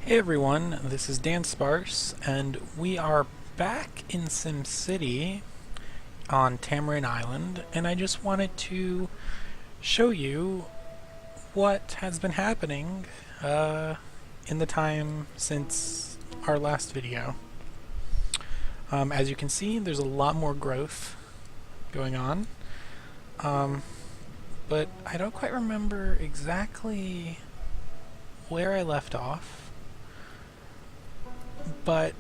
Hey everyone, this is Dansparce, and we are back in SimCity on Tamarind Island, and I just wanted to show you what has been happening in the time since our last video. As you can see, there's a lot more growth going on, but I don't quite remember exactly where I left off. But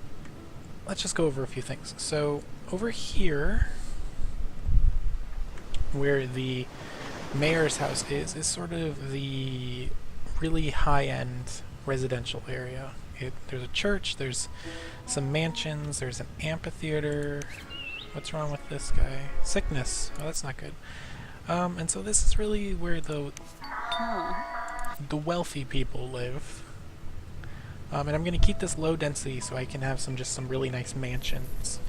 let's just go over a few things. So over here, where the mayor's house is sort of the really high-end residential area. There's a church, there's some mansions, there's an amphitheater. What's wrong with this guy? Sickness. Oh, that's not good. And so this is really where the wealthy people live. And I'm going to keep this low density so I can have some really nice mansions.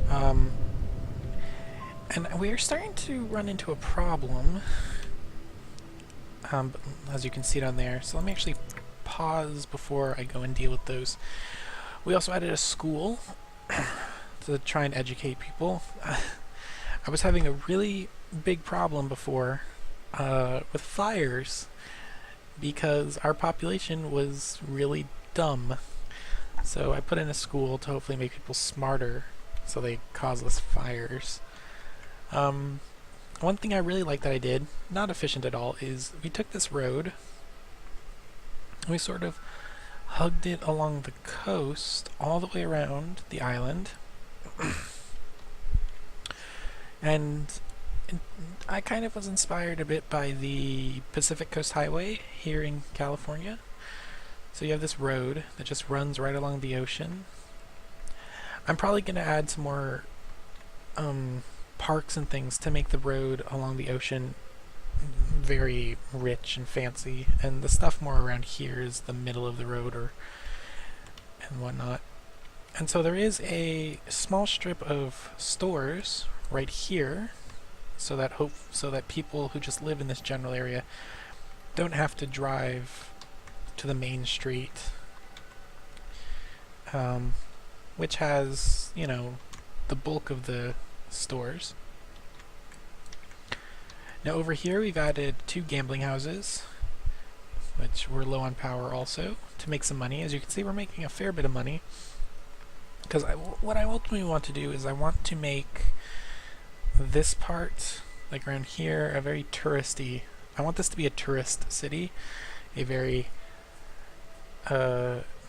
And we are starting to run into a problem, as you can see down there. So let me actually pause before I go and deal with those. We also added a school to try and educate people. I was having a really big problem before with fires, because our population was really dumb. So I put in a school to hopefully make people smarter so they cause less fires. One thing I really like that I did, not efficient at all, is we took this road and we sort of hugged it along the coast all the way around the island. And I kind of was inspired a bit by the Pacific Coast Highway here in California. So you have this road that just runs right along the ocean. I'm probably going to add some more parks and things to make the road along the ocean very rich and fancy, and the stuff more around here is the middle of the road and whatnot. And so there is a small strip of stores right here, so that people who just live in this general area don't have to drive to the main street, which has, you know, the bulk of the stores. Now over here we've added 2 gambling houses, which we're low on power also, to make some money. As you can see, we're making a fair bit of money, because what I ultimately want to do is I want to make this part, like around here, a very touristy. I want this to be a tourist city, a very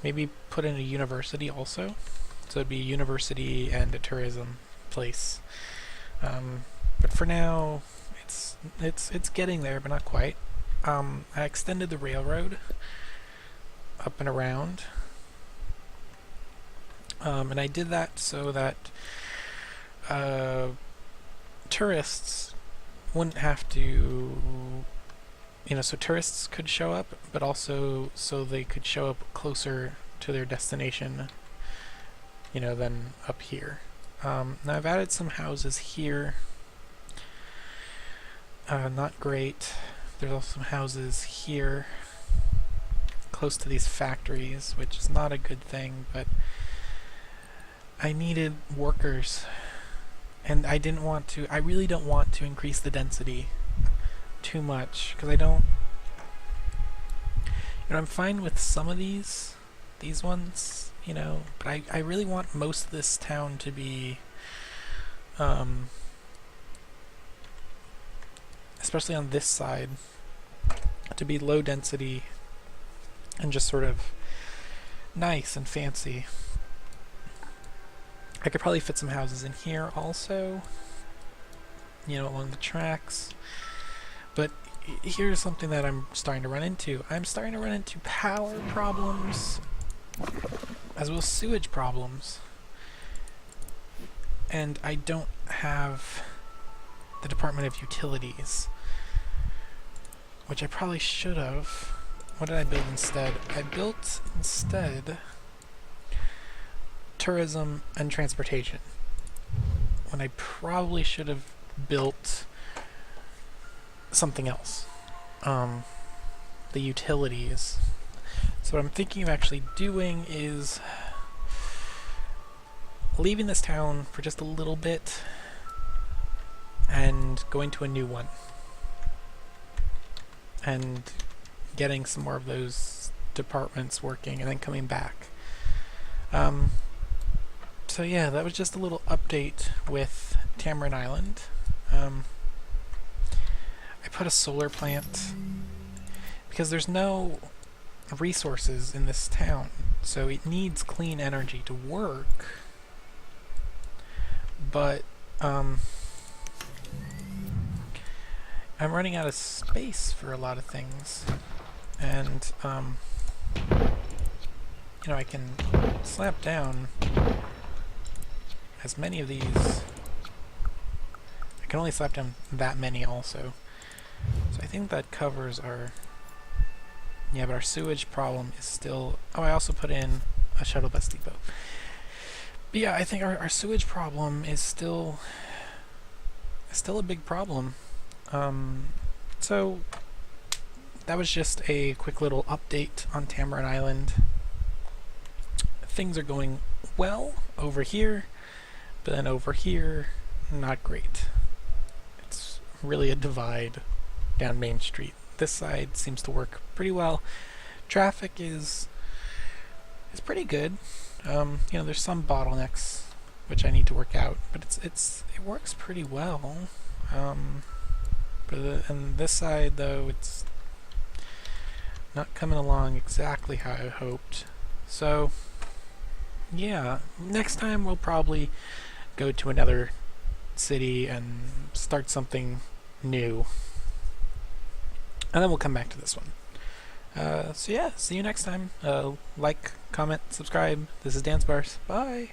maybe put in a university also, so it'd be a university and a tourism place. But for now, it's getting there, but not quite. I extended the railroad up and around, and I did that so that tourists wouldn't have to, you know, so tourists could show up, but also so they could show up closer to their destination, you know, than up here. Now I've added some houses here. Not great. There's also some houses here close to these factories, which is not a good thing, but I needed workers. And I really don't want to increase the density too much, because I don't, you know, I'm fine with some of these ones, you know, but I really want most of this town to be, especially on this side, to be low density and just sort of nice and fancy. I could probably fit some houses in here also, you know, along the tracks. But here's something that I'm starting to run into. I'm starting to run into power problems as well as sewage problems. And I don't have the Department of Utilities, which I probably should have. What did I build instead? I built instead tourism and transportation, when I probably should have built something else. The utilities So what I'm thinking of actually doing is leaving this town for just a little bit and going to a new one and getting some more of those departments working and then coming back. So yeah, that was just a little update with Tamarin Island. I put a solar plant because there's no resources in this town, so it needs clean energy to work. But I'm running out of space for a lot of things, and you know, I can slap down as many of these. I can only slap down that many also. So I think that covers our... Yeah, but our sewage problem is still... Oh, I also put in a shuttle bus depot. But yeah, I think our sewage problem is still a big problem. So that was just a quick little update on Tamarin Island. Things are going well over here, but then over here, not great. It's really a divide down Main Street. This side seems to work pretty well. Traffic is pretty good. You know, there's some bottlenecks which I need to work out, but it works pretty well. And this side though, it's not coming along exactly how I hoped. So yeah, next time we'll probably go to another city and start something new. And then we'll come back to this one. So yeah, see you next time. Like, comment, subscribe. This is Dansparce. Bye!